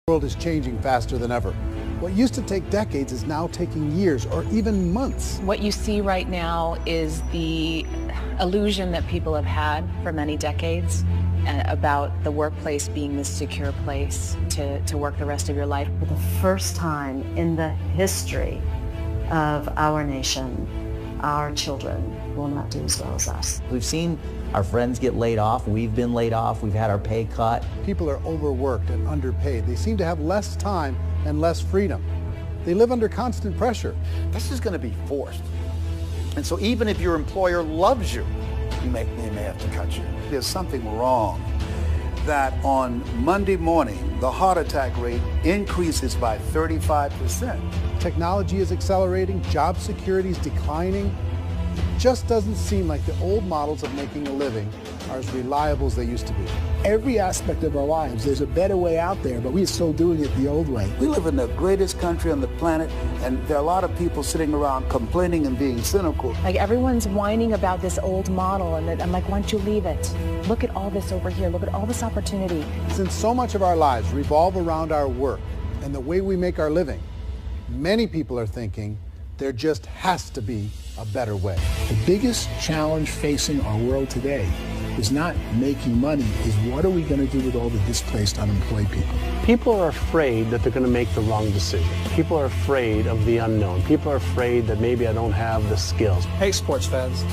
The world is changing faster than ever. What used to take decades is now taking years or even months. What you see right now is the illusion that people have had for many decades about the workplace being this secure place to work the rest of your life. For the first time in the history of our nation, our children will not do as well as us. We've seen our friends get laid off. We've been laid off. We've had our pay cut. People are overworked and underpaid. They seem to have less time and less freedom. They live under constant pressure. This is going to be forced. And so even if your employer loves you, they may have to cut you. There's something wrong that on Monday morning, the heart attack rate increases by 35%. Technology is accelerating, job security is declining. It just doesn't seem like the old models of making a living are as reliable as they used to be. Every aspect of our lives, there's a better way out there, but we're still doing it the old way. We live in the greatest country on the planet, and there are a lot of people sitting around complaining and being cynical. Like everyone's whining about this old model, and I'm like, why don't you leave it? Look at all this over here. Look at all this opportunity. Since so much of our lives revolve around our work and the way we make our living, many people are thinking there just has to be a better way. The biggest challenge facing our world today is not making money, is what are we going to do with all the displaced, unemployed people? People are afraid that they're going to make the wrong decision. People are afraid of the unknown. People are afraid that maybe I don't have the skills. Hey, sports fans,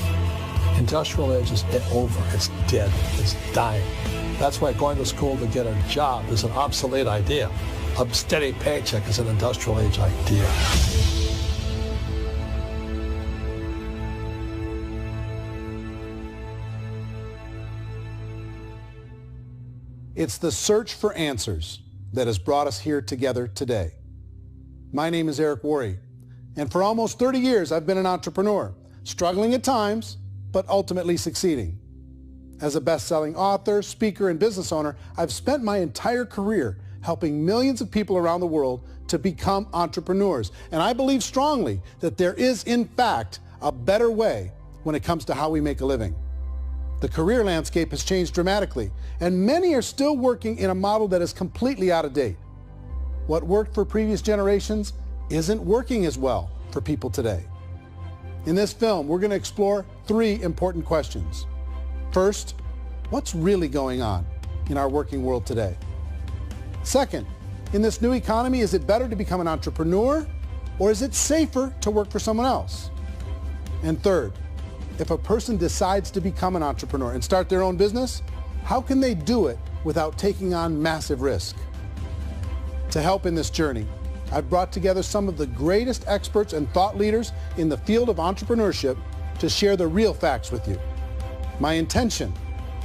industrial age is over. It's dead. It's dying. That's why going to school to get a job is an obsolete idea. A steady paycheck is an industrial age idea. It's the search for answers that has brought us here together today. My name is Worre, and for almost 30 years I've been an entrepreneur, struggling at times, but ultimately succeeding. As a best-selling author, speaker, and business owner, I've spent my entire career helping millions of people around the world to become entrepreneurs. And I believe strongly that there is, in fact, a better way when it comes to how we make a living. The career landscape has changed dramatically, and many are still working in a model that is completely out of date. What worked for previous generations isn't working as well for people today. In this film, we're going to explore three important questions. First, what's really going on in our working world today? Second, in this new economy, is it better to become an entrepreneur, or is it safer to work for someone else? And third, if a person decides to become an entrepreneur and start their own business, how can they do it without taking on massive risk? To help in this journey, I've brought together some of the greatest experts and thought leaders in the field of entrepreneurship to share the real facts with you. My intention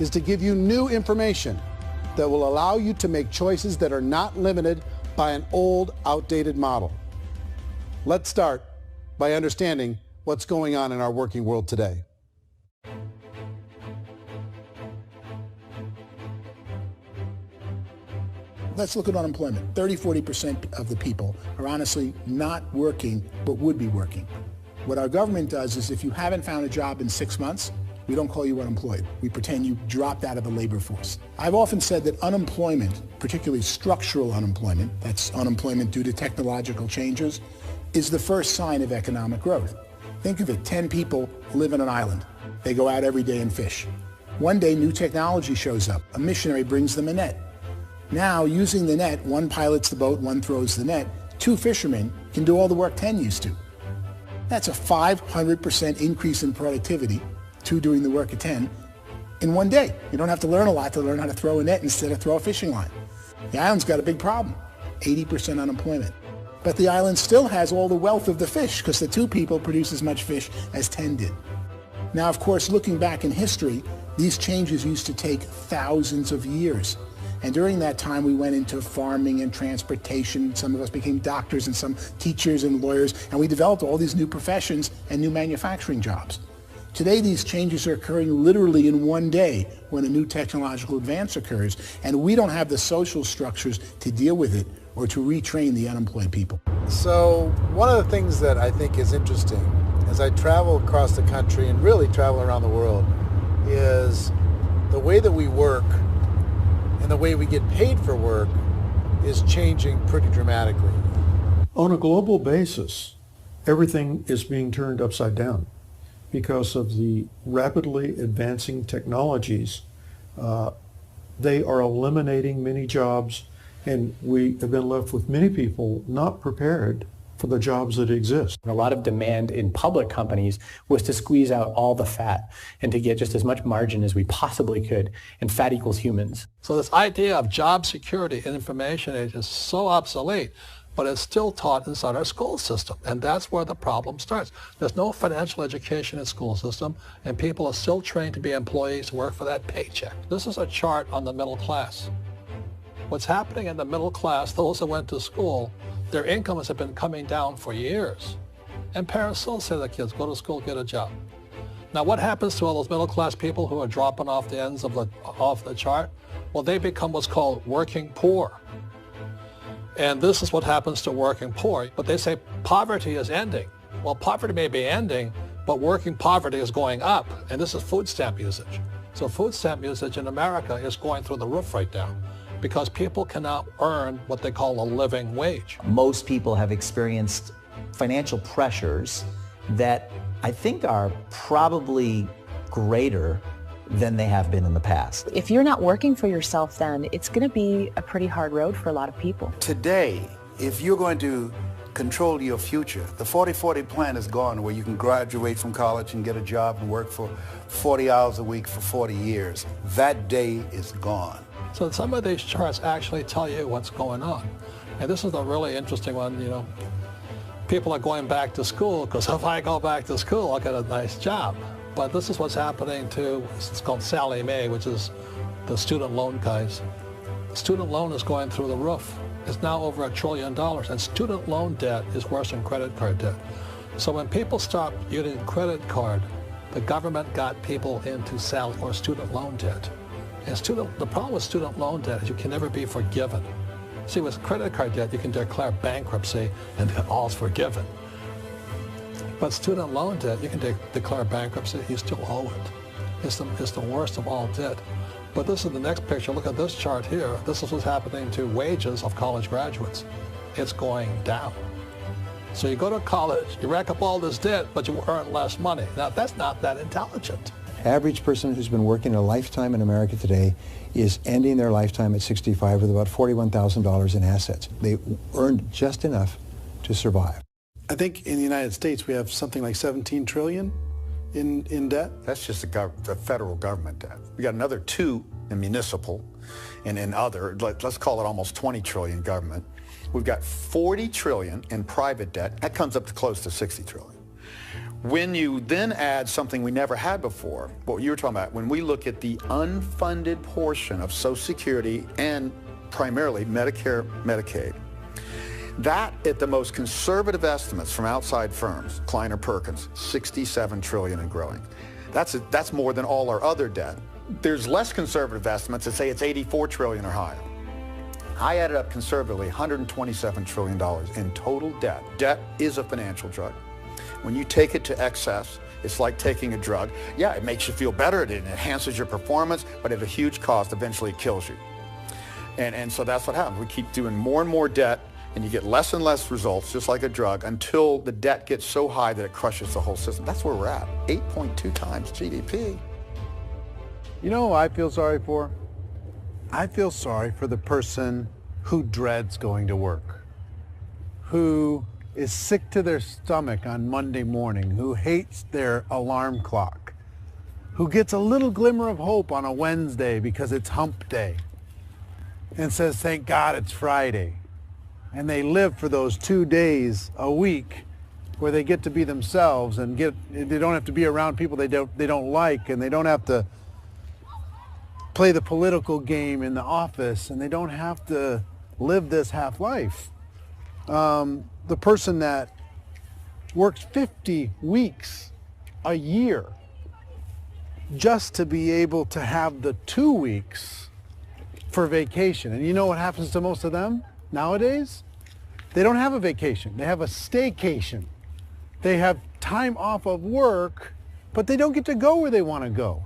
is to give you new information that will allow you to make choices that are not limited by an old, outdated model. Let's start by understanding what's going on in our working world today. Let's look at unemployment. 30-40% of the people are honestly not working, but would be working. What our government does is if you haven't found a job in 6 months, we don't call you unemployed. We pretend you dropped out of the labor force. I've often said that unemployment, particularly structural unemployment, that's unemployment due to technological changes, is the first sign of economic growth. Think of it, 10 people live on an island. They go out every day and fish. One day, new technology shows up. A missionary brings them a net. Now, using the net, one pilots the boat, one throws the net. 2 fishermen can do all the work 10 used to. That's a 500% increase in productivity, 2 doing the work of 10, in one day. You don't have to learn a lot to learn how to throw a net instead of throw a fishing line. The island's got a big problem, 80% unemployment. But the island still has all the wealth of the fish because the 2 people produce as much fish as 10 did. Now, of course, looking back in history, these changes used to take thousands of years. And during that time, we went into farming and transportation. Some of us became doctors and some teachers and lawyers, and we developed all these new professions and new manufacturing jobs. Today, these changes are occurring literally in one day when a new technological advance occurs, and we don't have the social structures to deal with it or to retrain the unemployed people. So one of the things that I think is interesting as I travel across the country and really travel around the world is the way that we work and the way we get paid for work is changing pretty dramatically. On a global basis, everything is being turned upside down because of the rapidly advancing technologies. They are eliminating many jobs, and we have been left with many people not prepared for the jobs that exist. A lot of demand in public companies was to squeeze out all the fat and to get just as much margin as we possibly could, and fat equals humans. So this idea of job security in information age is so obsolete, but it's still taught inside our school system, and that's where the problem starts. There's no financial education in the school system, and people are still trained to be employees who work for that paycheck. This is a chart on the middle class. What's happening in the middle class, those that went to school, their incomes have been coming down for years. And parents still say to their kids, go to school, get a job. Now what happens to all those middle class people who are dropping off the ends of the chart? Well, they become what's called working poor. And this is what happens to working poor. But they say poverty is ending. Well, poverty may be ending, but working poverty is going up. And this is food stamp usage. So food stamp usage in America is going through the roof right now, because people cannot earn what they call a living wage. Most people have experienced financial pressures that I think are probably greater than they have been in the past. If you're not working for yourself, then it's going to be a pretty hard road for a lot of people. Today, if you're going to control your future, the 40-40 plan is gone, where you can graduate from college and get a job and work for 40 hours a week for 40 years. That day is gone. So some of these charts actually tell you what's going on. And this is a really interesting one, you know. People are going back to school because if I go back to school, I'll get a nice job. But this is what's happening to, it's called Sallie Mae, which is the student loan guys. Student loan is going through the roof. It's now over $1 trillion, and student loan debt is worse than credit card debt. So when people stopped using credit card, the government got people into student loan debt. And the problem with student loan debt is you can never be forgiven. See, with credit card debt, you can declare bankruptcy and all's forgiven. But student loan debt, you can declare bankruptcy, you still owe it. It's the worst of all debt. But this is the next picture. Look at this chart here. This is what's happening to wages of college graduates. It's going down. So you go to college, you rack up all this debt, but you earn less money. Now, that's not that intelligent. Average person who's been working a lifetime in America today is ending their lifetime at 65 with about $41,000 in assets. They earned just enough to survive. I think in the United States we have something like 17 trillion in debt. That's just the federal government debt. We got another 2 in municipal and in other, let's call it almost 20 trillion government. We've got 40 trillion in private debt. That comes up to close to 60 trillion. When you then add something we never had before, what you were talking about, when we look at the unfunded portion of Social Security and primarily Medicare, Medicaid, that at the most conservative estimates from outside firms, Kleiner Perkins, 67 trillion and growing. That's more than all our other debt. There's less conservative estimates that say it's 84 trillion or higher. I added up conservatively $127 trillion in total debt. Debt is a financial drug. When you take it to excess, it's like taking a drug. Yeah, it makes you feel better, it enhances your performance, but at a huge cost, eventually it kills you. And so that's what happens. We keep doing more and more debt, and you get less and less results, just like a drug, until the debt gets so high that it crushes the whole system. That's where we're at, 8.2 times GDP. You know who I feel sorry for? I feel sorry for the person who dreads going to work, who is sick to their stomach on Monday morning, who hates their alarm clock, who gets a little glimmer of hope on a Wednesday because it's hump day and says, thank God it's Friday. And they live for those 2 days a week where they get to be themselves and they don't have to be around people they don't like, and they don't have to play the political game in the office, and they don't have to live this half life. The person that works 50 weeks a year just to be able to have the 2 weeks for vacation. And you know what happens to most of them nowadays? They don't have a vacation. They have a staycation. They have time off of work, but they don't get to go where they want to go.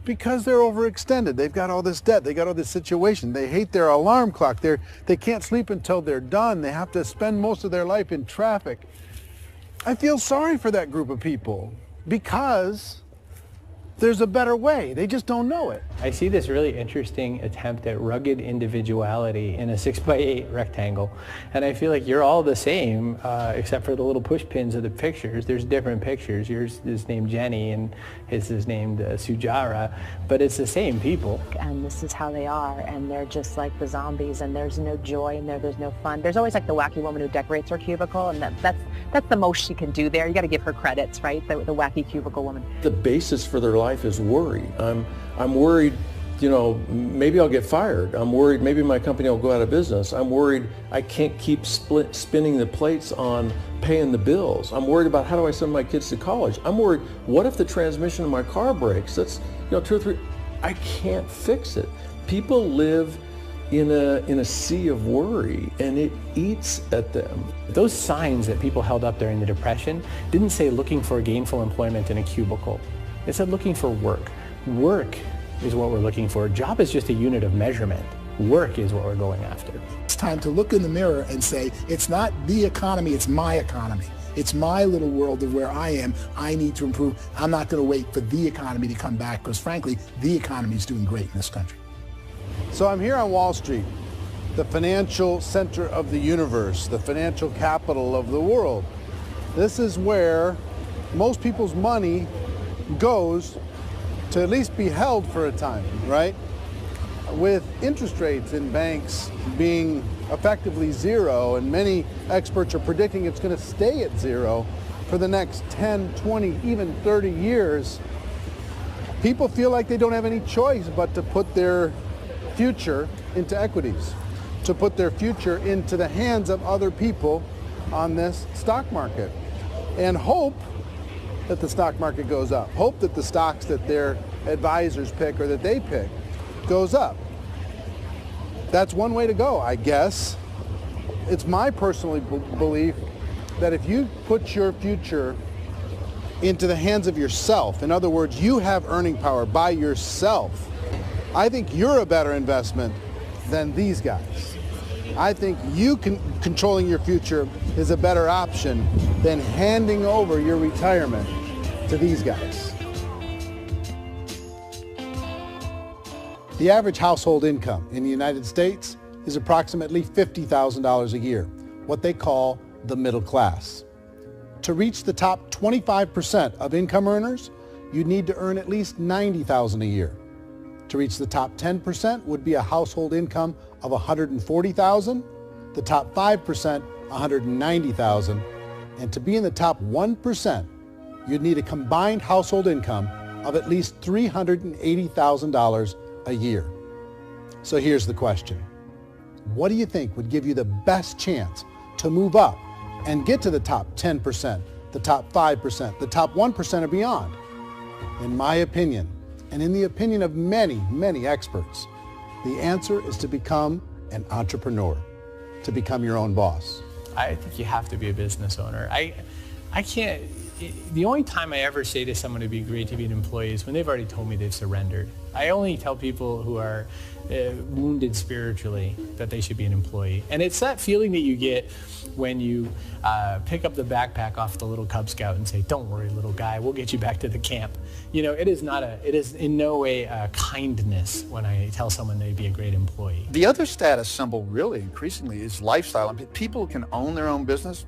Because they're overextended. They've got all this debt. They got all this situation. They hate their alarm clock. They can't sleep until they're done. They have to spend most of their life in traffic. I feel sorry for that group of people because there's a better way. They just don't know it. I see this really interesting attempt at rugged individuality in a 6x8 rectangle. And I feel like you're all the same, except for the little push pins of the pictures. There's different pictures. Yours is named Jenny and his is named Sujara, but it's the same people. And this is how they are, and they're just like the zombies, and there's no joy in there, there's no fun. There's always like the wacky woman who decorates her cubicle, and that's the most she can do there. You got to give her credits, right? The wacky cubicle woman. The basis for their life is worry. I'm worried, you know, maybe I'll get fired. I'm worried maybe my company will go out of business. I'm worried I can't keep spinning the plates on paying the bills. I'm worried about how do I send my kids to college. I'm worried, what if the transmission of my car breaks? That's, you know, 2 or 3, I can't fix it. People live in a sea of worry, and it eats at them. Those signs that people held up during the Depression didn't say looking for gainful employment in a cubicle. It said looking for work. Work is what we're looking for. Job is just a unit of measurement. Work is what we're going after. It's time to look in the mirror and say, it's not the economy, it's my economy. It's my little world of where I am. I need to improve. I'm not going to wait for the economy to come back because, frankly, the economy is doing great in this country. So I'm here on Wall Street, the financial center of the universe, the financial capital of the world. This is where most people's money goes to at least be held for a time, right? With interest rates in banks being effectively zero, and many experts are predicting it's going to stay at zero for the next 10, 20, even 30 years, people feel like they don't have any choice but to put their future into equities, to put their future into the hands of other people on this stock market, and hope that the stock market goes up, hope that the stocks that their advisors pick or that they pick goes up. That's one way to go, I guess. It's my personal belief that if you put your future into the hands of yourself, in other words, you have earning power by yourself, I think you're a better investment than these guys. I think you controlling your future is a better option than handing over your retirement to these guys. The average household income in the United States is approximately $50,000 a year, what they call the middle class. To reach the top 25% of income earners, you'd need to earn at least $90,000 a year. To reach the top 10% would be a household income of $140,000, the top 5%, $190,000, and to be in the top 1%, you'd need a combined household income of at least $380,000 a year. So here's the question. What do you think would give you the best chance to move up and get to the top 10%, the top 5%, the top 1% or beyond? In my opinion, and in the opinion of many, many experts, the answer is to become an entrepreneur, to become your own boss. I think you have to be a business owner. I can't, the only time I ever say to someone it'd be great to be an employee is when they've already told me they've surrendered. I only tell people who are wounded spiritually that they should be an employee. And it's that feeling that you get when you pick up the backpack off the little Cub Scout and say, don't worry, little guy, we'll get you back to the camp. You know, it is in no way a kindness when I tell someone they'd be a great employee. The other status symbol really increasingly is lifestyle. I mean, people can own their own business,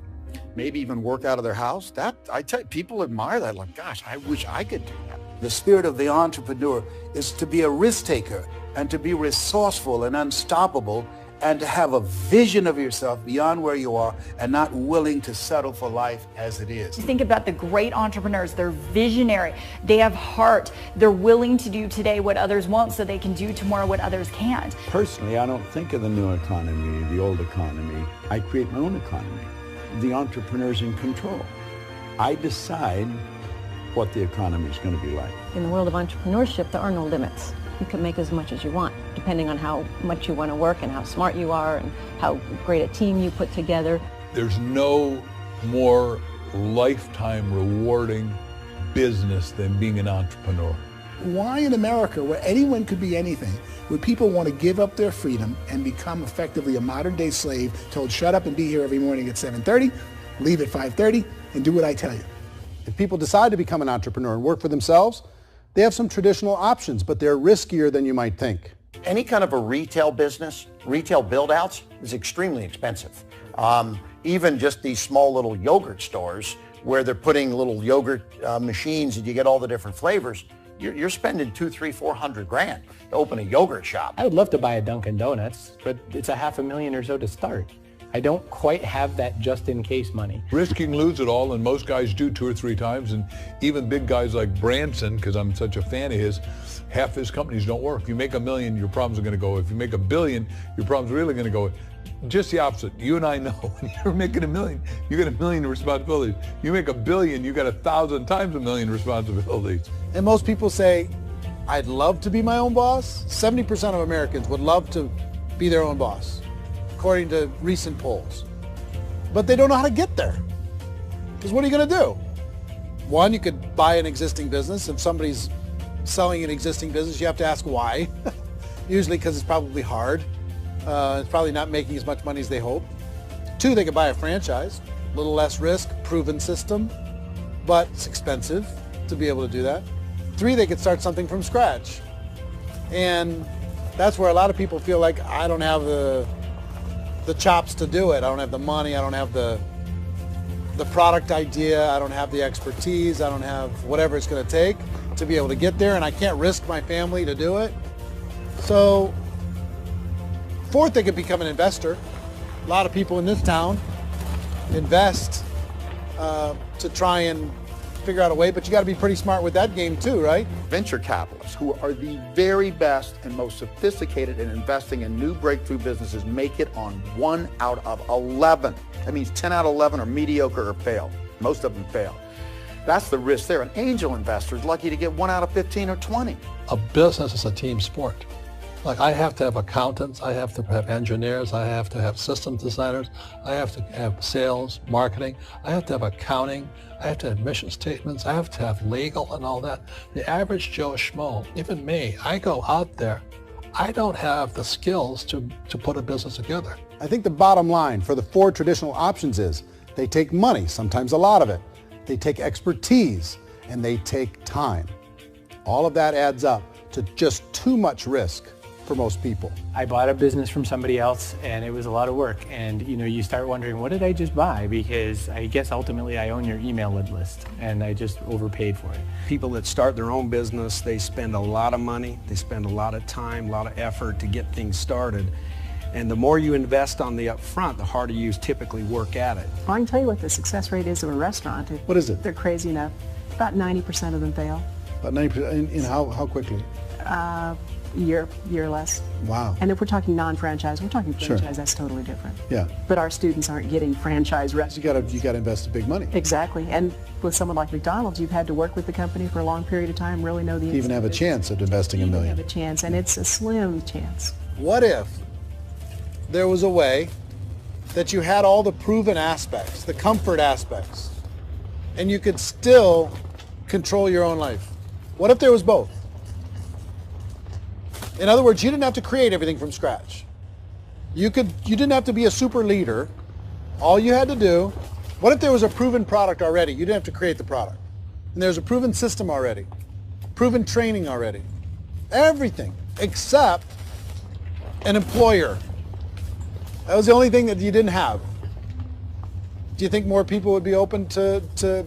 maybe even work out of their house. That, I tell you, people admire that. Like, gosh, I wish I could do that. The spirit of the entrepreneur is to be a risk taker and to be resourceful and unstoppable and to have a vision of yourself beyond where you are and not willing to settle for life as it is. Think about the great entrepreneurs. They're visionary. They have heart. They're willing to do today what others won't so they can do tomorrow what others can't. Personally, I don't think of the new economy, the old economy. I create my own economy. The entrepreneur's in control. I decide what the economy is going to be like. In the world of entrepreneurship, there are no limits. You can make as much as you want, depending on how much you want to work and how smart you are and how great a team you put together. There's no more lifetime rewarding business than being an entrepreneur. Why in America, where anyone could be anything, would people want to give up their freedom and become effectively a modern-day slave, told shut up and be here every morning at 7:30, leave at 5:30, and do what I tell you? If people decide to become an entrepreneur and work for themselves, they have some traditional options, but they're riskier than you might think. Any kind of a retail business, retail build-outs, is extremely expensive. Even just these small little yogurt stores where they're putting little yogurt machines and you get all the different flavors, you're spending $200,000, $300,000, $400,000 to open a yogurt shop. I would love to buy a Dunkin' Donuts, but it's $500,000 or so to start. I don't quite have that just-in-case money. Risk you can lose it all, and most guys do 2 or 3 times, and even big guys like Branson, because I'm such a fan of his, half his companies don't work. If you make $1 million, your problems are going to go. If you make $1 billion, your problems are really going to go. Just the opposite. You and I know when you're making $1 million, you get $1 million responsibilities. You make $1 billion, you got 1,000 times $1 million responsibilities. And most people say, I'd love to be my own boss. 70% of Americans would love to be their own boss, according to recent polls. But they don't know how to get there. Because what are you going to do? One, you could buy an existing business. If somebody's selling an existing business, you have to ask why. Usually because it's probably hard. It's probably not making as much money as they hope. 2, they could buy a franchise. A little less risk, proven system, but it's expensive to be able to do that. 3, they could start something from scratch. And that's where a lot of people feel like, I don't have the chops to do it. I don't have the money. I don't have the product idea. I don't have the expertise. I don't have whatever it's going to take to be able to get there, and I can't risk my family to do it. So 4th, they could become an investor. A lot of people in this town invest to try and figure out a way, but you got to be pretty smart with that game too, right? Venture capitalists, who are the very best and most sophisticated in investing in new breakthrough businesses, make it on 1 out of 11. That means 10 out of 11 are mediocre or fail. Most of them fail. That's the risk there. An angel investor is lucky to get 1 out of 15 or 20. A business is a team sport. Like, I have to have accountants, I have to have engineers, I have to have systems designers, I have to have sales, marketing, I have to have accounting, I have to have mission statements, I have to have legal and all that. The average Joe Schmo, even me, I go out there, I don't have the skills to put a business together. I think the bottom line for the 4 traditional options is they take money, sometimes a lot of it. They take expertise, and they take time. All of that adds up to just too much risk for most people. I bought a business from somebody else, and it was a lot of work. And you start wondering, what did I just buy? Because I guess ultimately I own your email list, and I just overpaid for it. People that start their own business, they spend a lot of money, they spend a lot of time, a lot of effort to get things started. And the more you invest on the upfront, the harder you typically work at it. Well, I can tell you what the success rate is of a restaurant. What is it? They're crazy enough. About 90% of them fail. About 90%, in how quickly? Year less. Wow. And if we're talking non-franchise, we're talking franchise, Sure. That's totally different. Yeah. But our students aren't getting franchise restaurants. You got to invest the big money. Exactly. And with someone like McDonald's, you've had to work with the company for a long period of time, really know the Even have a chance at investing $1 million. have a chance, and it's a slim chance. What if there was a way that you had all the proven aspects, the comfort aspects, and you could still control your own life? What if there was both? In other words, you didn't have to create everything from scratch. You didn't have to be a super leader. All you had to do, what if there was a proven product already? You didn't have to create the product. And there's a proven system already, proven training already. Everything except an employer. That was the only thing that you didn't have. Do you think more people would be open to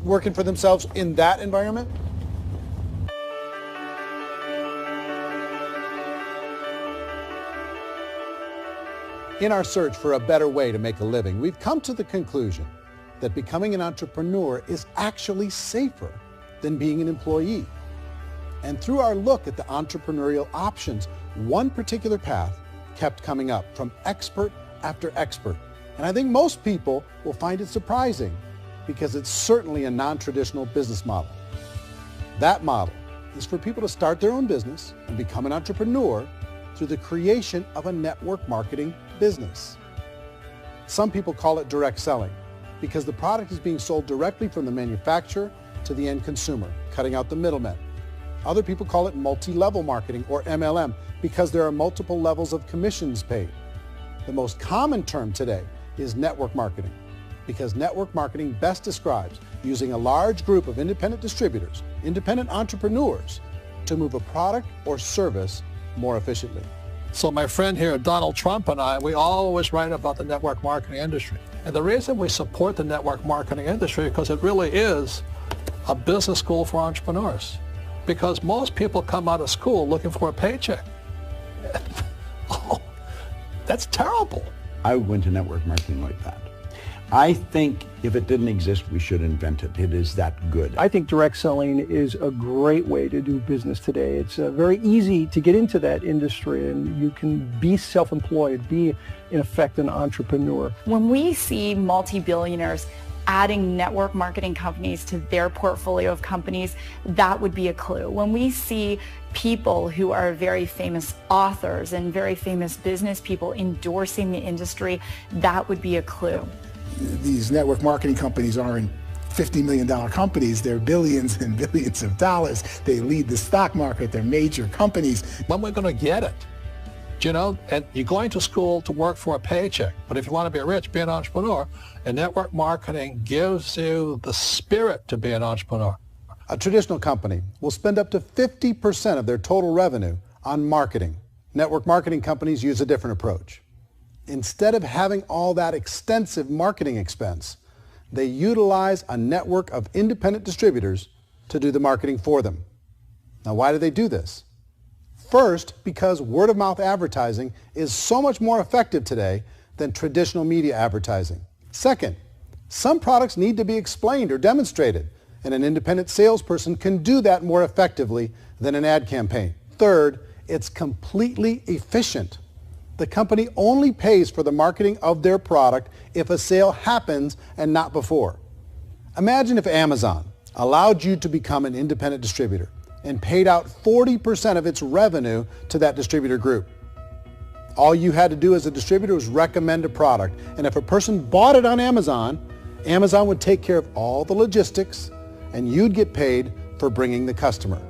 working for themselves in that environment? In our search for a better way to make a living, we've come to the conclusion that becoming an entrepreneur is actually safer than being an employee. And through our look at the entrepreneurial options, one particular path kept coming up from expert after expert. And I think most people will find it surprising because it's certainly a non-traditional business model. That model is for people to start their own business and become an entrepreneur through the creation of a network marketing business. Some people call it direct selling because the product is being sold directly from the manufacturer to the end consumer, cutting out the middlemen. Other people call it multi-level marketing, or MLM, because there are multiple levels of commissions paid. The most common term today is network marketing, because network marketing best describes using a large group of independent distributors, independent entrepreneurs, to move a product or service more efficiently. So my friend here, Donald Trump, and I, we always write about the network marketing industry. And the reason we support the network marketing industry is because it really is a business school for entrepreneurs. Because most people come out of school looking for a paycheck. Oh, that's terrible. I went to network marketing like that. I think if it didn't exist, we should invent it. It is that good. I think direct selling is a great way to do business today. It's very easy to get into that industry, and you can be self-employed, be, in effect, an entrepreneur. When we see multi-billionaires adding network marketing companies to their portfolio of companies, that would be a clue. When we see people who are very famous authors and very famous business people endorsing the industry, that would be a clue. These network marketing companies aren't $50 million companies. They're billions and billions of dollars. They lead the stock market. They're major companies. When we're going to get it? You know, and you're going to school to work for a paycheck. But if you want to be rich, be an entrepreneur. And network marketing gives you the spirit to be an entrepreneur. A traditional company will spend up to 50% of their total revenue on marketing. Network marketing companies use a different approach. Instead of having all that extensive marketing expense, they utilize a network of independent distributors to do the marketing for them. Now, why do they do this? First, because word-of-mouth advertising is so much more effective today than traditional media advertising. Second, some products need to be explained or demonstrated, and an independent salesperson can do that more effectively than an ad campaign. Third, it's completely efficient. The company only pays for the marketing of their product if a sale happens and not before. Imagine if Amazon allowed you to become an independent distributor and paid out 40% of its revenue to that distributor group. All you had to do as a distributor was recommend a product, and if a person bought it on Amazon, Amazon would take care of all the logistics, and you'd get paid for bringing the customer.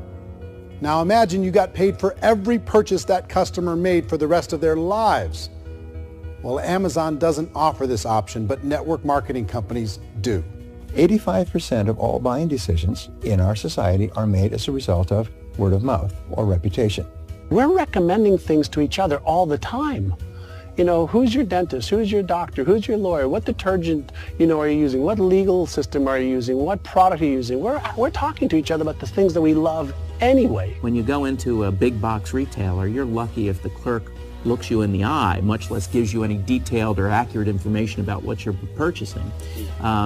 Now imagine you got paid for every purchase that customer made for the rest of their lives. Well, Amazon doesn't offer this option, but network marketing companies do. 85% of all buying decisions in our society are made as a result of word of mouth or reputation. We're recommending things to each other all the time. You know, who's your dentist? Who's your doctor? Who's your lawyer? What detergent, are you using? What legal system are you using? What product are you using? We're talking to each other about the things that we love anyway. When you go into a big box retailer, you're lucky if the clerk looks you in the eye, much less gives you any detailed or accurate information about what you're purchasing.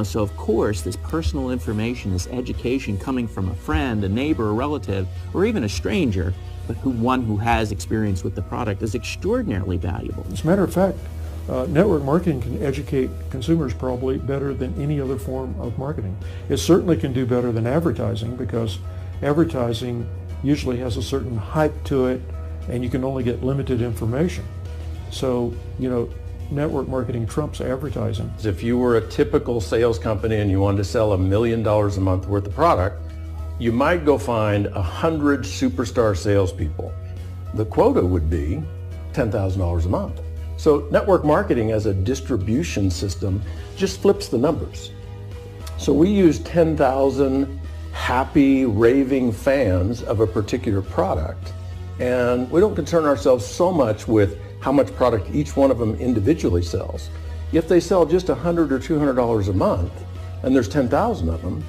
So of course, this personal information, this education coming from a friend, a neighbor, a relative, or even a stranger, but one who has experience with the product is extraordinarily valuable. As a matter of fact, network marketing can educate consumers probably better than any other form of marketing. It certainly can do better than advertising, because advertising usually has a certain hype to it, and you can only get limited information. So, network marketing trumps advertising. If you were a typical sales company and you wanted to sell $1 million a month worth of product, you might go find 100 superstar salespeople. The quota would be $10,000 a month. So network marketing as a distribution system just flips the numbers. So we use 10,000 happy, raving fans of a particular product, and we don't concern ourselves so much with how much product each one of them individually sells. If they sell just $100 or $200 a month, and there's 10,000 of them,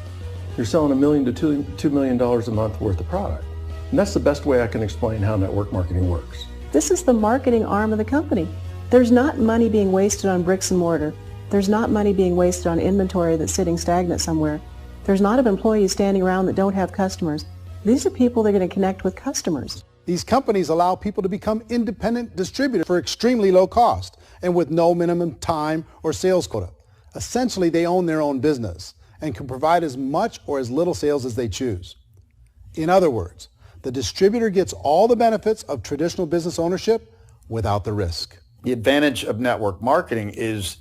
you're selling $1 million to $2 million a month worth of product. And that's the best way I can explain how network marketing works. This is the marketing arm of the company. There's not money being wasted on bricks and mortar. There's not money being wasted on inventory that's sitting stagnant somewhere. There's not of employees standing around that don't have customers. These are people that are going to connect with customers. These companies allow people to become independent distributors for extremely low cost and with no minimum time or sales quota. Essentially, they own their own business and can provide as much or as little sales as they choose. In other words, the distributor gets all the benefits of traditional business ownership without the risk. The advantage of network marketing is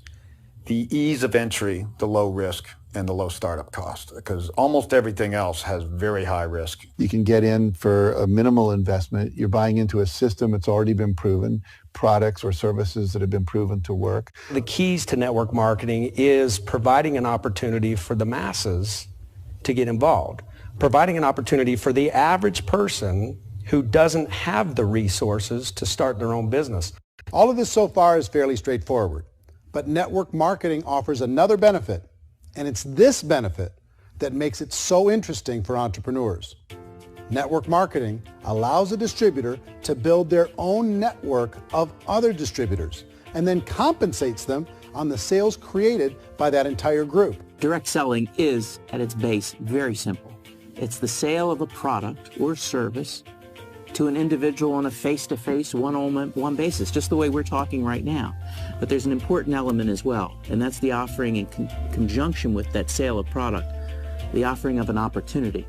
the ease of entry, the low risk, and the low startup cost, because almost everything else has very high risk. You can get in for a minimal investment. You're buying into a system that's already been proven, products or services that have been proven to work. The keys to network marketing is providing an opportunity for the masses to get involved, providing an opportunity for the average person who doesn't have the resources to start their own business. All of this so far is fairly straightforward, but network marketing offers another benefit, and it's this benefit that makes it so interesting for entrepreneurs. Network marketing allows a distributor to build their own network of other distributors and then compensates them on the sales created by that entire group. Direct selling is, at its base, very simple. It's the sale of a product or service to an individual on a face-to-face, one-on-one basis, just the way we're talking right now. But there's an important element as well, and that's the offering in conjunction with that sale of product, the offering of an opportunity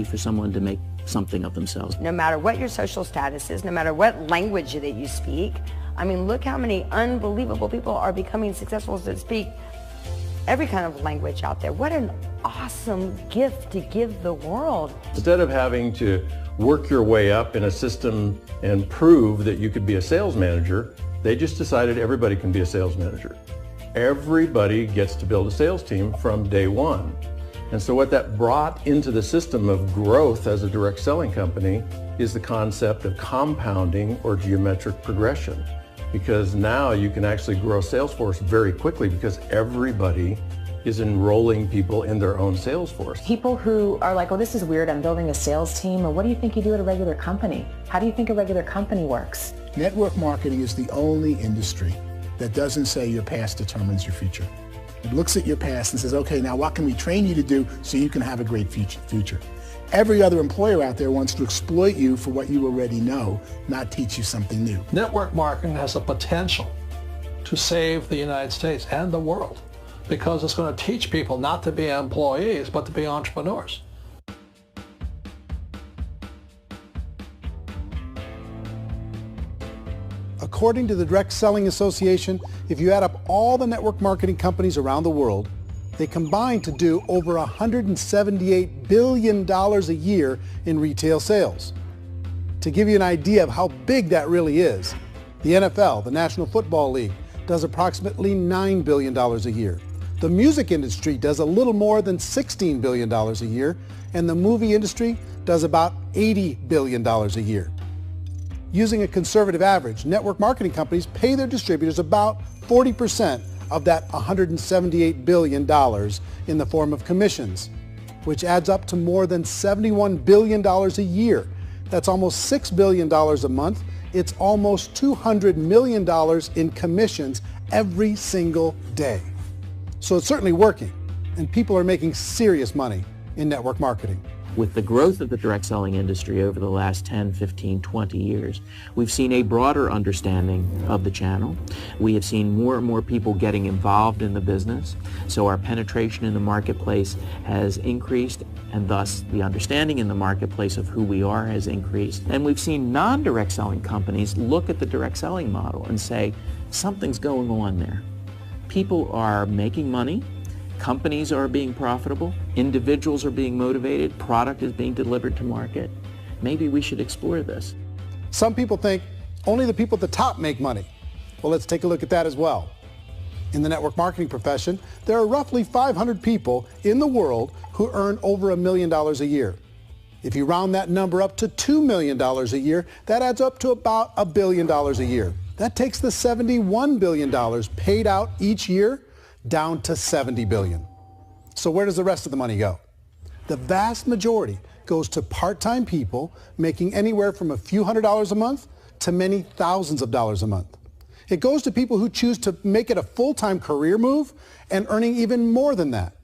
for someone to make something of themselves. No matter what your social status is, no matter what language that you speak, I mean, look how many unbelievable people are becoming successful that speak every kind of language out there. What an awesome gift to give the world. Instead of having to work your way up in a system and prove that you could be a sales manager, they just decided everybody can be a sales manager. Everybody gets to build a sales team from day one. And so what that brought into the system of growth as a direct selling company is the concept of compounding or geometric progression. Because now you can actually grow a sales force very quickly because everybody is enrolling people in their own sales force. People who are like, oh, this is weird, I'm building a sales team, or what do you think you do at a regular company? How do you think a regular company works? Network marketing is the only industry that doesn't say your past determines your future. It looks at your past and says, okay, now what can we train you to do so you can have a great future? Every other employer out there wants to exploit you for what you already know, not teach you something new. Network marketing has the potential to save the United States and the world because it's going to teach people not to be employees, but to be entrepreneurs. According to the Direct Selling Association, if you add up all the network marketing companies around the world, they combine to do over $178 billion a year in retail sales. To give you an idea of how big that really is, the NFL, the National Football League, does approximately $9 billion a year. The music industry does a little more than $16 billion a year, and the movie industry does about $80 billion a year. Using a conservative average, network marketing companies pay their distributors about 40% of that $178 billion in the form of commissions, which adds up to more than $71 billion a year. That's almost $6 billion a month. It's almost $200 million in commissions every single day. So it's certainly working, and people are making serious money in network marketing. With the growth of the direct selling industry over the last 10, 15, 20 years, we've seen a broader understanding of the channel. We have seen more and more people getting involved in the business, so our penetration in the marketplace has increased, and thus the understanding in the marketplace of who we are has increased. And we've seen non-direct selling companies look at the direct selling model and say, something's going on there. People are making money. Companies are being profitable, individuals are being motivated, product is being delivered to market. Maybe we should explore this. Some people think only the people at the top make money. Well, let's take a look at that as well. In the network marketing profession, there are roughly 500 people in the world who earn over $1 million a year. If you round that number up to $2 million a year, that adds up to about $1 billion a year. That takes the $71 billion paid out each year down to $70 billion. So where does the rest of the money go? The vast majority goes to part-time people making anywhere from a few $100s a month to many thousands of dollars a month. It goes to people who choose to make it a full-time career move and earning even more than that.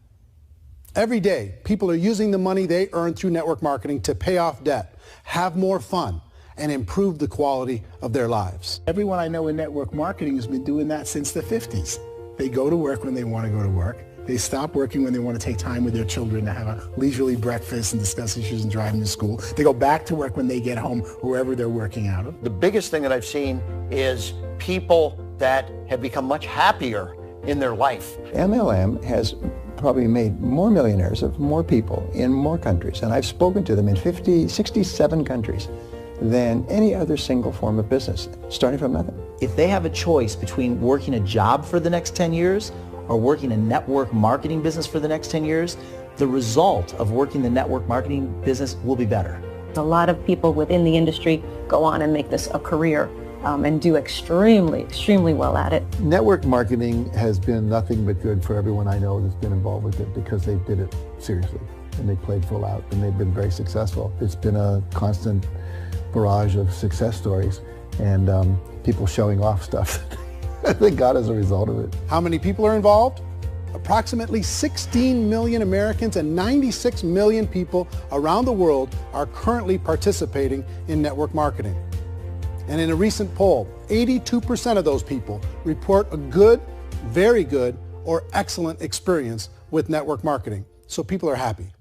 Every day, people are using the money they earn through network marketing to pay off debt, have more fun, and improve the quality of their lives. Everyone I know in network marketing has been doing that since the 50s. They go to work when they want to go to work. They stop working when they want to take time with their children to have a leisurely breakfast and discuss issues and drive them to school. They go back to work when they get home, wherever they're working out of. The biggest thing that I've seen is people that have become much happier in their life. MLM has probably made more millionaires of more people in more countries, and I've spoken to them in 67 countries, than any other single form of business, starting from nothing. If they have a choice between working a job for the next 10 years or working a network marketing business for the next 10 years, the result of working the network marketing business will be better. A lot of people within the industry go on and make this a career and do extremely well at it. Network marketing has been nothing but good for everyone I know that's been involved with it because they did it seriously and they played full out and they've been very successful. It's been a constant barrage of success stories and people showing off stuff that they got as a result of it. How many people are involved? Approximately 16 million Americans and 96 million people around the world are currently participating in network marketing. And in a recent poll, 82% of those people report a good, very good, or excellent experience with network marketing. So people are happy.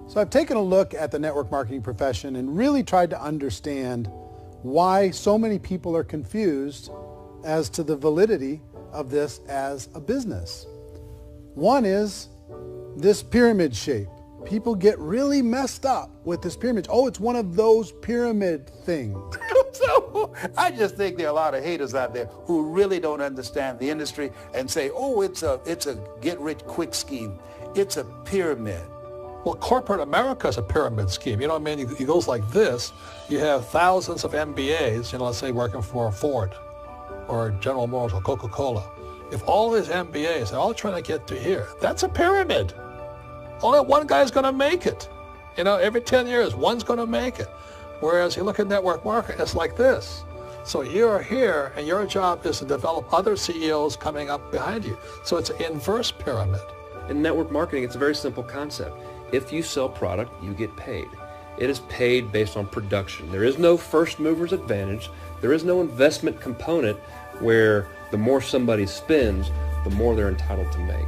So I've taken a look at the network marketing profession and really tried to understand why so many people are confused as to the validity of this as a business. One is this pyramid shape. People get really messed up with this pyramid. Oh, it's one of those pyramid things. So I just think there are a lot of haters out there who really don't understand the industry and say, oh, it's a get-rich-quick scheme. It's a pyramid. Well, corporate America is a pyramid scheme. You know what I mean? It goes like this. You have thousands of MBAs, let's say working for Ford or General Motors or Coca-Cola. If all these MBAs are all trying to get to here, that's a pyramid. Only one guy's going to make it. Every 10 years, one's going to make it. Whereas you look at network marketing, it's like this. So you're here, and your job is to develop other CEOs coming up behind you. So it's an inverse pyramid. In network marketing, it's a very simple concept. If you sell product, you get paid. It is paid based on production. There is no first mover's advantage. There is no investment component where the more somebody spends, the more they're entitled to make.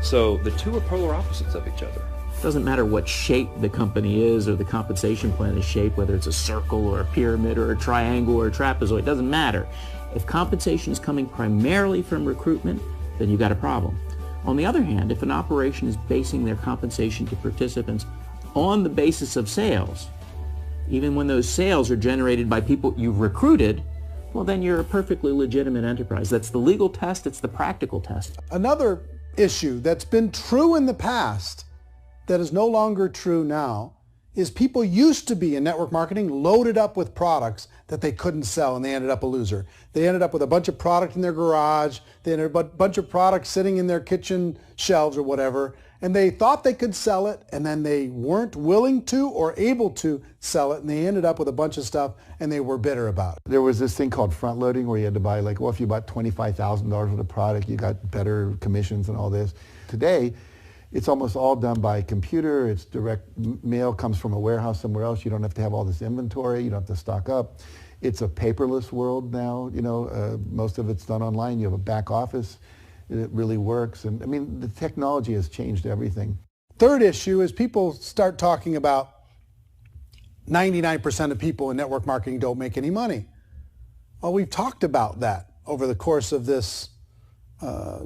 So the two are polar opposites of each other. It doesn't matter what shape the company is or the compensation plan is shaped, whether it's a circle or a pyramid or a triangle or a trapezoid, it doesn't matter. If compensation is coming primarily from recruitment, then you've got a problem. On the other hand, if an operation is basing their compensation to participants on the basis of sales, even when those sales are generated by people you've recruited, well, then you're a perfectly legitimate enterprise. That's the legal test. It's the practical test. Another issue that's been true in the past that is no longer true now is people used to be in network marketing loaded up with products that they couldn't sell and they ended up a loser. They ended up with a bunch of product in their garage, they ended up with a bunch of products sitting in their kitchen shelves or whatever, and they thought they could sell it and then they weren't willing to or able to sell it and they ended up with a bunch of stuff and they were bitter about it. There was this thing called front loading where you had to buy if you bought $25,000 worth of product, you got better commissions and all this. Today, it's almost all done by computer. It's direct mail comes from a warehouse somewhere else. You don't have to have all this inventory. You don't have to stock up. It's a paperless world now. Most of it's done online. You have a back office. It really works. And the technology has changed everything. Third issue is people start talking about 99% of people in network marketing don't make any money. Well, we've talked about that over the course of this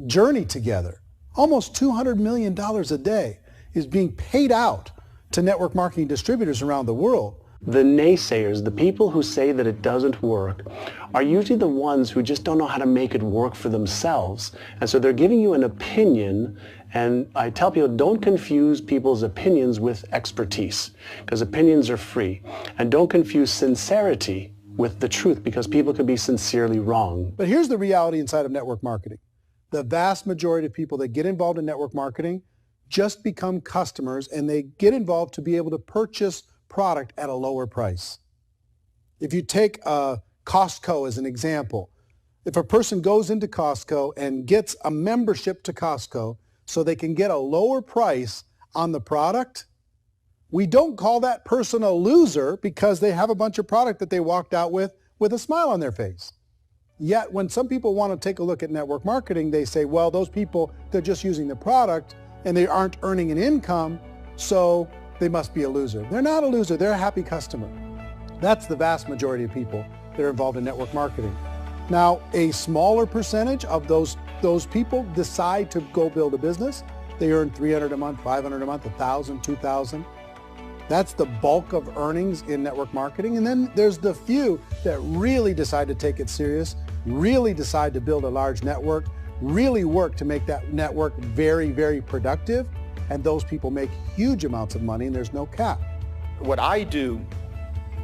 journey together. Almost $200 million a day is being paid out to network marketing distributors around the world. The naysayers, the people who say that it doesn't work, are usually the ones who just don't know how to make it work for themselves. And so they're giving you an opinion, and I tell people, don't confuse people's opinions with expertise, because opinions are free. And don't confuse sincerity with the truth, because people could be sincerely wrong. But here's the reality inside of network marketing. The vast majority of people that get involved in network marketing just become customers, and they get involved to be able to purchase product at a lower price. If you take Costco as an example, if a person goes into Costco and gets a membership to Costco so they can get a lower price on the product, we don't call that person a loser because they have a bunch of product that they walked out with a smile on their face. Yet when some people want to take a look at network marketing, they say, well, those people, they're just using the product and they aren't earning an income, so they must be a loser. They're not a loser. They're a happy customer. That's the vast majority of people that are involved in network marketing. Now, a smaller percentage of those people decide to go build a business. They earn $300 a month, $500 a month, $1,000, $2,000. That's the bulk of earnings in network marketing. And then there's the few that really decide to take it serious, really decide to build a large network, really work to make that network very, very productive. And those people make huge amounts of money and there's no cap. What I do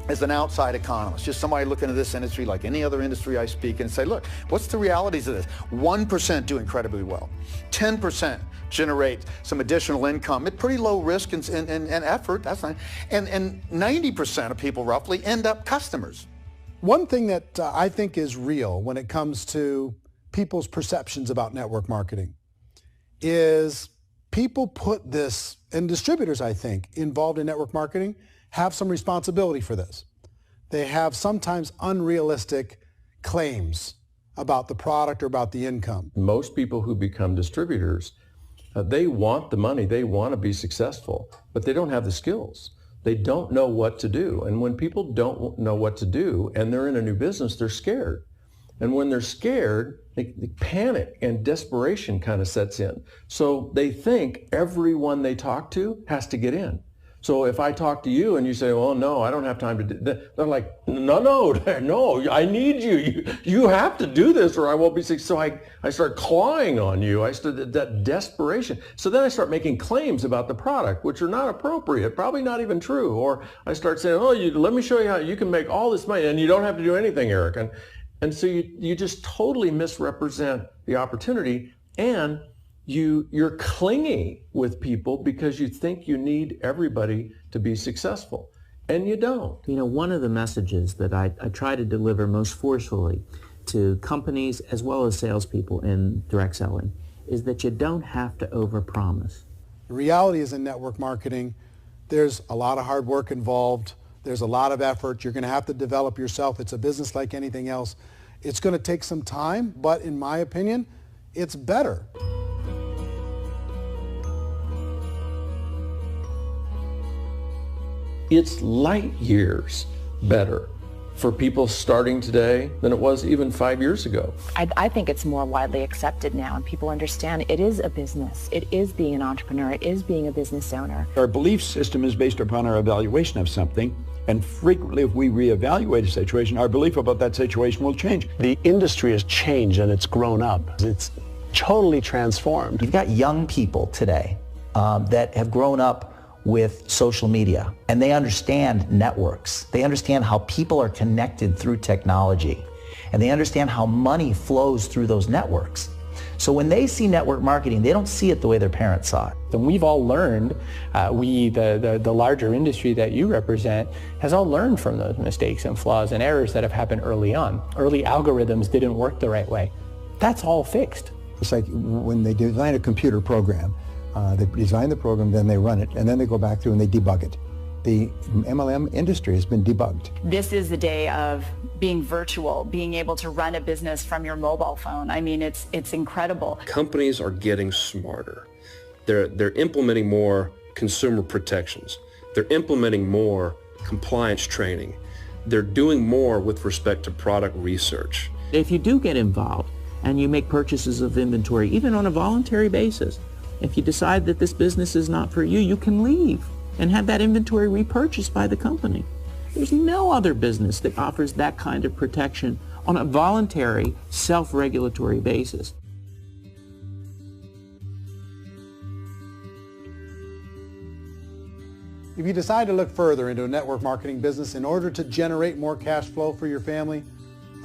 as an outside economist, just somebody looking at this industry like any other industry I speak and say, look, what's the realities of this? 1% do incredibly well. 10% generate some additional income at pretty low risk and effort. That's nice. And 90% of people roughly end up customers. One thing that I think is real when it comes to people's perceptions about network marketing is people put this, and distributors, I think, involved in network marketing have some responsibility for this. They have sometimes unrealistic claims about the product or about the income. Most people who become distributors, they want the money, they want to be successful, but they don't have the skills. They don't know what to do. And when people don't know what to do and they're in a new business, they're scared. And when they're scared, they panic and desperation kind of sets in. So they think everyone they talk to has to get in. So if I talk to you and you say, well, no, I don't have time to do that, they're like, no, I need you. You have to do this or I won't be successful. So I start clawing on you. I start that desperation. So then I start making claims about the product, which are not appropriate, probably not even true. Or I start saying, oh, let me show you how you can make all this money and you don't have to do anything, Eric. And so you just totally misrepresent the opportunity, and you're clingy with people because you think you need everybody to be successful, and you don't. You know, one of the messages that I try to deliver most forcefully to companies as well as salespeople in direct selling is that you don't have to overpromise. The reality is in network marketing, there's a lot of hard work involved. There's a lot of effort. You're going to have to develop yourself. It's a business like anything else. It's going to take some time, but in my opinion, it's better. It's light years better for people starting today than it was even 5 years ago. I think it's more widely accepted now, and people understand it is a business. It is being an entrepreneur. It is being a business owner. Our belief system is based upon our evaluation of something, and frequently if we reevaluate a situation, our belief about that situation will change. The industry has changed and it's grown up. It's totally transformed. You've got young people today that have grown up with social media, and they understand networks. They understand how people are connected through technology, and they understand how money flows through those networks. So when they see network marketing, they don't see it the way their parents saw it. And we've all learned, the larger industry that you represent, has all learned from those mistakes and flaws and errors that have happened early on. Early algorithms didn't work the right way. That's all fixed. It's like when they design a computer program, they design the program, then they run it, and then they go back through and they debug it. The MLM industry has been debugged. This is the day of being virtual, being able to run a business from your mobile phone. I mean, it's incredible. Companies are getting smarter. They're implementing more consumer protections. They're implementing more compliance training. They're doing more with respect to product research. If you do get involved and you make purchases of inventory, even on a voluntary basis, if you decide that this business is not for you, you can leave and have that inventory repurchased by the company. There's no other business that offers that kind of protection on a voluntary, self-regulatory basis. If you decide to look further into a network marketing business in order to generate more cash flow for your family,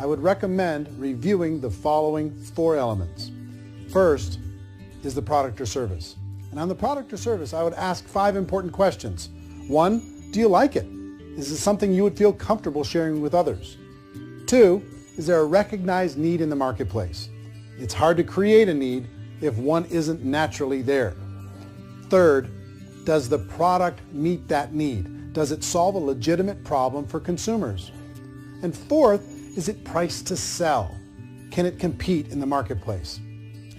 I would recommend reviewing the following 4 elements. First is the product or service. And on the product or service, I would ask 5 important questions. 1, do you like it? Is it something you would feel comfortable sharing with others? 2, is there a recognized need in the marketplace? It's hard to create a need if one isn't naturally there. 3rd, does the product meet that need? Does it solve a legitimate problem for consumers? And 4th, is it priced to sell? Can it compete in the marketplace?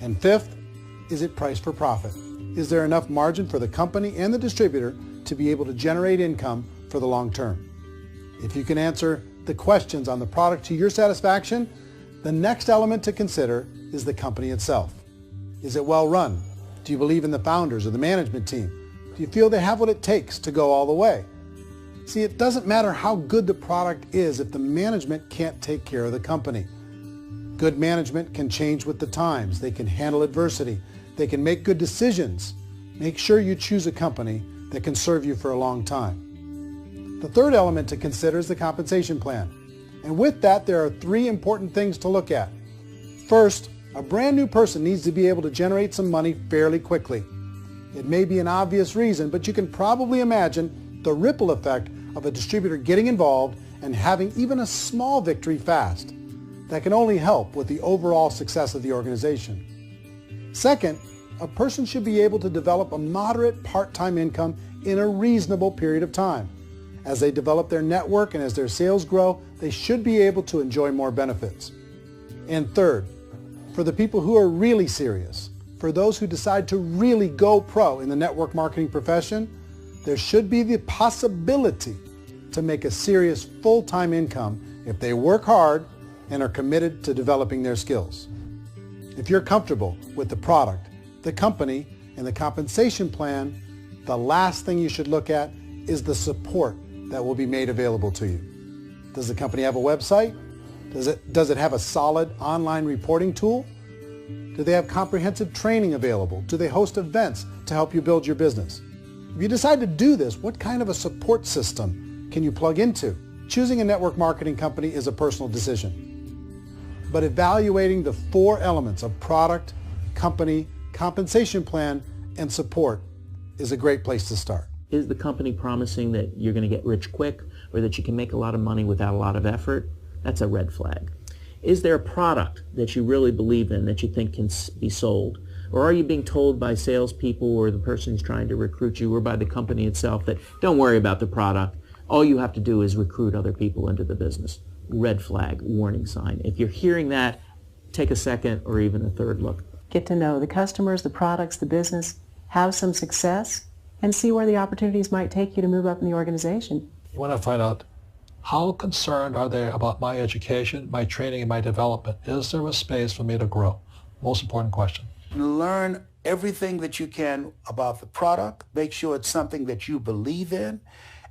And 5th, is it priced for profit? Is there enough margin for the company and the distributor to be able to generate income for the long term? If you can answer the questions on the product to your satisfaction, The next element to consider is the company itself. Is it well run? Do you believe in the founders or the management team? Do you feel they have what it takes to go all the way? See, it doesn't matter how good the product is if the management can't take care of the company. Good management can change with the times. They can handle adversity. They can make good decisions. Make sure you choose a company that can serve you for a long time. The third element to consider is the compensation plan. And with that, there are 3 important things to look at. First, a brand new person needs to be able to generate some money fairly quickly. It may be an obvious reason, but you can probably imagine the ripple effect of a distributor getting involved and having even a small victory fast. That can only help with the overall success of the organization. Second, a person should be able to develop a moderate part-time income in a reasonable period of time. As they develop their network and as their sales grow, they should be able to enjoy more benefits. And third, for the people who are really serious, for those who decide to really go pro in the network marketing profession, there should be the possibility to make a serious full-time income if they work hard and are committed to developing their skills. If you're comfortable with the product, the company, and the compensation plan, the last thing you should look at is the support that will be made available to you. Does the company have a website? Does it have a solid online reporting tool? Do they have comprehensive training available? Do they host events to help you build your business? If you decide to do this, what kind of a support system can you plug into? Choosing a network marketing company is a personal decision. But evaluating the 4 elements of product, company, compensation plan, and support is a great place to start. Is the company promising that you're going to get rich quick or that you can make a lot of money without a lot of effort? That's a red flag. Is there a product that you really believe in that you think can be sold? Or are you being told by salespeople or the person who's trying to recruit you or by the company itself that don't worry about the product, all you have to do is recruit other people into the business? Red flag, warning sign. If you're hearing that, take a second or even a third look. Get to know the customers, the products, the business, have some success, and see where the opportunities might take you to move up in the organization. You want to find out how concerned are they about my education, my training, and my development? Is there a space for me to grow? Most important question. Learn everything that you can about the product. Make sure it's something that you believe in,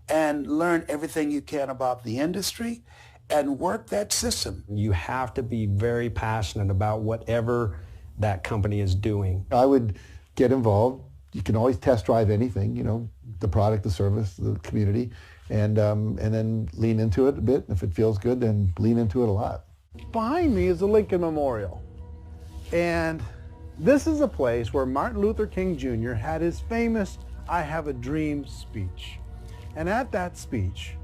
and learn everything you can about the industry and work that system. You have to be very passionate about whatever that company is doing. I would get involved. You can always test drive anything, you know, the product, the service, the community, and then lean into it a bit. If it feels good, then lean into it a lot. Behind me is the Lincoln Memorial. And this is a place where Martin Luther King Jr. had his famous "I Have a Dream" speech. And at that speech,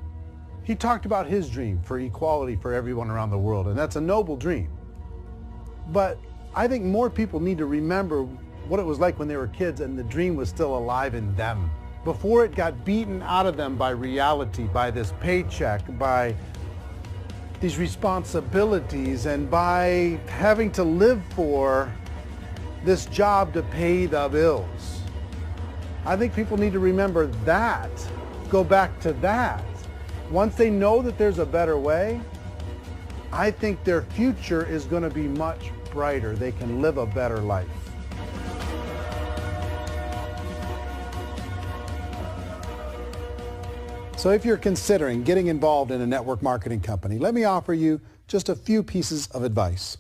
he talked about his dream for equality for everyone around the world, and that's a noble dream. But I think more people need to remember what it was like when they were kids and the dream was still alive in them. Before it got beaten out of them by reality, by this paycheck, by these responsibilities, and by having to live for this job to pay the bills. I think people need to remember that, go back to that. Once they know that there's a better way, I think their future is going to be much brighter. They can live a better life. So if you're considering getting involved in a network marketing company, let me offer you just a few pieces of advice.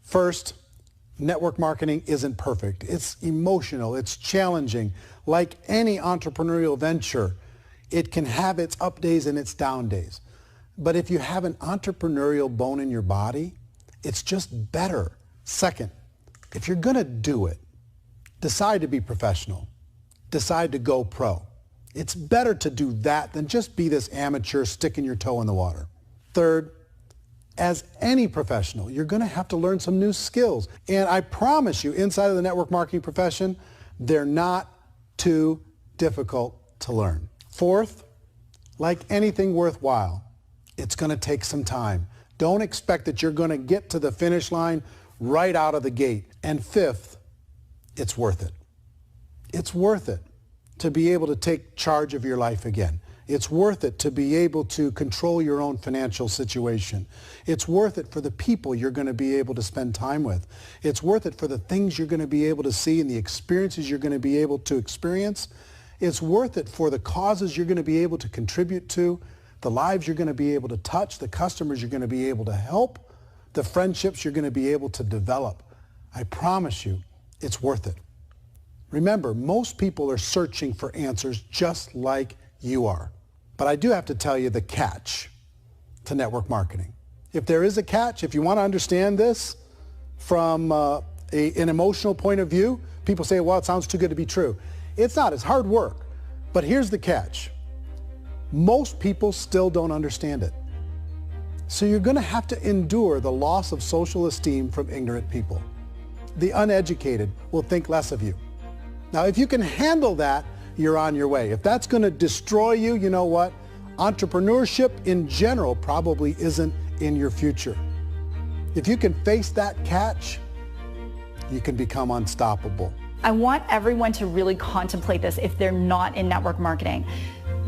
First, network marketing isn't perfect. It's emotional, it's challenging. Like any entrepreneurial venture, it can have its up days and its down days. But if you have an entrepreneurial bone in your body, it's just better. Second, if you're going to do it, decide to be professional. Decide to go pro. It's better to do that than just be this amateur sticking your toe in the water. Third, as any professional, you're going to have to learn some new skills. And I promise you, inside of the network marketing profession, they're not too difficult to learn. Fourth, like anything worthwhile, it's going to take some time. Don't expect that you're going to get to the finish line right out of the gate. And fifth, it's worth it. It's worth it to be able to take charge of your life again. It's worth it to be able to control your own financial situation. It's worth it for the people you're going to be able to spend time with. It's worth it for the things you're going to be able to see and the experiences you're going to be able to experience. It's worth it for the causes you're going to be able to contribute to, the lives you're going to be able to touch, the customers you're going to be able to help, the friendships you're going to be able to develop. I promise you, it's worth it. Remember, most people are searching for answers just like you are. But I do have to tell you the catch to network marketing. If there is a catch, if you want to understand this from an emotional point of view, people say, well, it sounds too good to be true. It's not. It's hard work. But here's the catch. Most people still don't understand it. So you're going to have to endure the loss of social esteem from ignorant people. The uneducated will think less of you. Now, if you can handle that, you're on your way. If that's going to destroy you, you know what? Entrepreneurship in general probably isn't in your future. If you can face that catch, you can become unstoppable. I want everyone to really contemplate this if they're not in network marketing.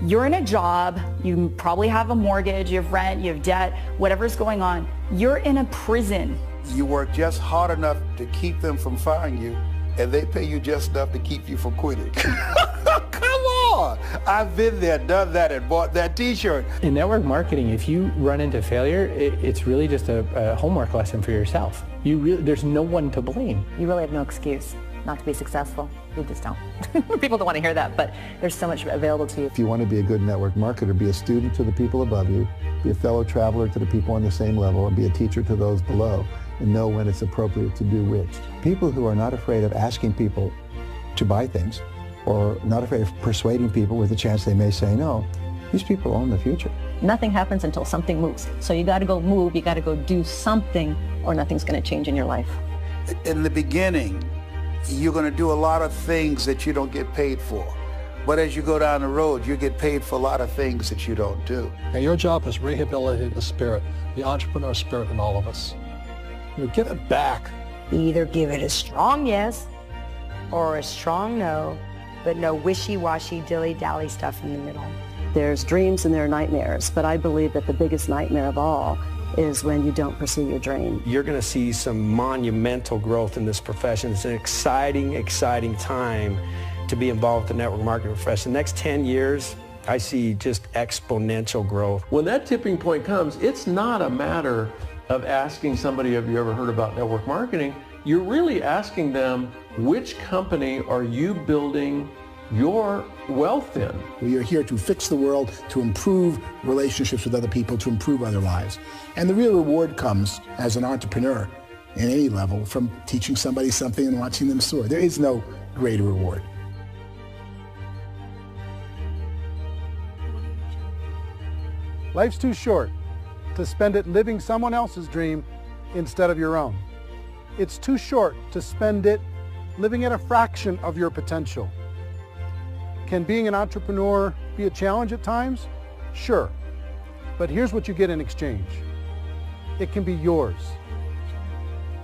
You're in a job, you probably have a mortgage, you have rent, you have debt, whatever's going on. You're in a prison. You work just hard enough to keep them from firing you, and they pay you just enough to keep you from quitting. Come on! I've been there, done that, and bought that t-shirt. In network marketing, if you run into failure, it's really just a homework lesson for yourself. There's no one to blame. You really have no excuse not to be successful. You just don't. People don't want to hear that, but there's so much available to you. If you want to be a good network marketer, be a student to the people above you, be a fellow traveler to the people on the same level, and be a teacher to those below, and know when it's appropriate to do which. People who are not afraid of asking people to buy things, or not afraid of persuading people with a chance they may say no, these people own the future. Nothing happens until something moves. So you got to go move, you got to go do something, or nothing's going to change in your life. In the beginning, you're going to do a lot of things that you don't get paid for. But as you go down the road, you get paid for a lot of things that you don't do. And your job is rehabilitating the spirit, the entrepreneur spirit in all of us. You give it back. You either give it a strong yes or a strong no, but no wishy-washy, dilly-dally stuff in the middle. There's dreams and there are nightmares, but I believe that the biggest nightmare of all is when you don't pursue your dream. You're going to see some monumental growth in this profession. It's an exciting, exciting time to be involved with the network marketing profession. The next 10 years, I see just exponential growth. When that tipping point comes, it's not a matter of asking somebody, have you ever heard about network marketing? You're really asking them, which company are you building your wealth in? We are here to fix the world, to improve relationships with other people, to improve other lives. And the real reward comes as an entrepreneur in any level from teaching somebody something and watching them soar. There is no greater reward. Life's too short to spend it living someone else's dream instead of your own. It's too short to spend it living at a fraction of your potential. Can being an entrepreneur be a challenge at times? Sure. But here's what you get in exchange. It can be yours.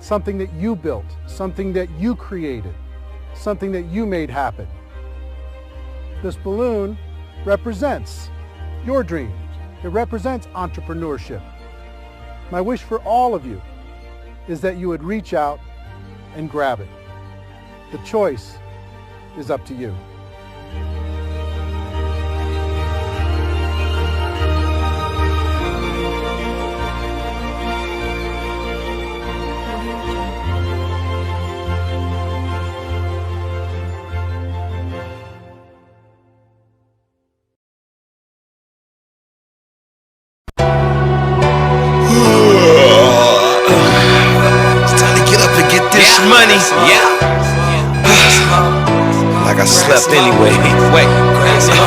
Something that you built, something that you created, something that you made happen. This balloon represents your dream. It represents entrepreneurship. My wish for all of you is that you would reach out and grab it. The choice is up to you. Money, like I slept anyway. Wait,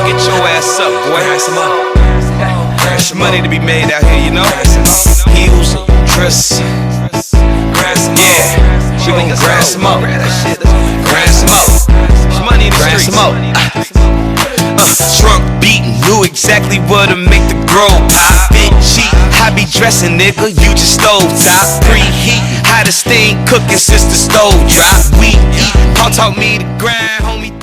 get your ass up, boy. There's money to be made out here, you know. Heels, dress, yeah. We gon' grab some up, grab some up. Money in the streets. Trunk beatin', knew exactly what to make the grow pop. Big cheap, I be dressing, nigga, you just stove top. Preheat, hottest thing cooking since the stove drop. We eat, Paul taught me to grind, homie.